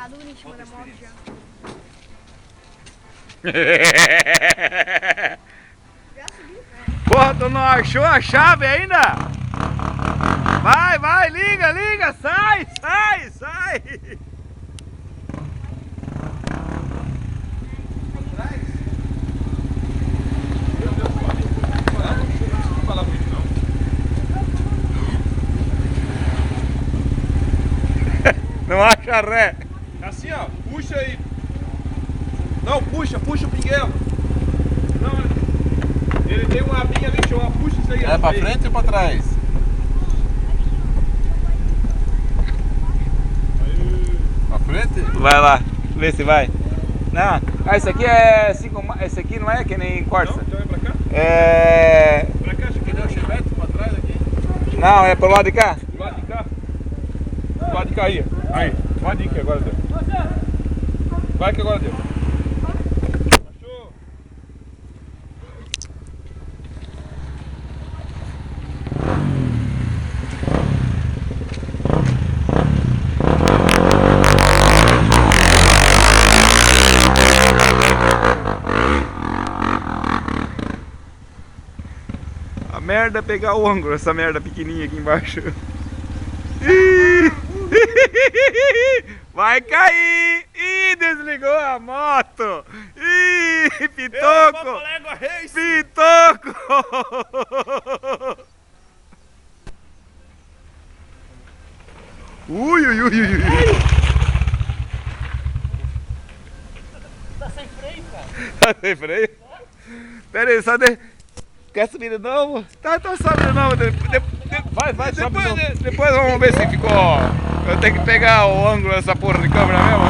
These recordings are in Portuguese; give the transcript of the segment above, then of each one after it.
duro em cima da moto já. Já subiu, cara. Porra, tu não achou a chave ainda? Vai, vai, liga, liga, sai, sai, sai. Não acha ré. Assim, ó, puxa aí. Não, puxa o pinguelo. Não, ele tem uma abinha ali, ó, puxa isso aí. É pra frente ou pra trás? Pra frente? Vai lá, vê se vai. Não, ah, esse aqui é 5, esse aqui não é que nem Corsa. Não, então é pra cá? É... Pra cá, acho que Deu o chevette pra trás aqui? Não, é pro lado de cá. do lado de cá. Do lado de cá aí. Aí, pode ir que agora deu. Vai que agora deu. Achou? A merda é pegar o ângulo, essa merda pequenininha aqui embaixo. Ih! Vai cair! Ih, desligou a moto! Ih, pitoco! Pitoco! Ui, ui, ui, ui, ui. Tá sem freio, cara? Tá sem freio? Pera aí, só de... Quer subir de novo? Tá, então sobe de novo. Vai, sobe de novo. Depois vamos ver se ficou. Eu tenho que pegar o ângulo dessa porra de câmera mesmo.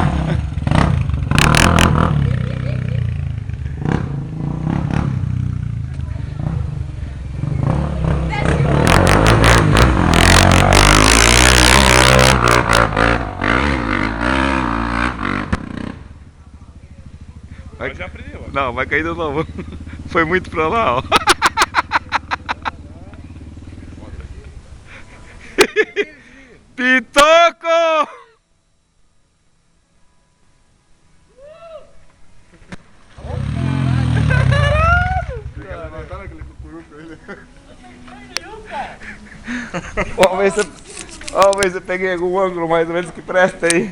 Vai. Já aprendeu, ó. Não, vai cair de novo. Foi muito pra lá, ó. Pitoco! Vamos ver se eu peguei algum ângulo mais ou menos que presta aí.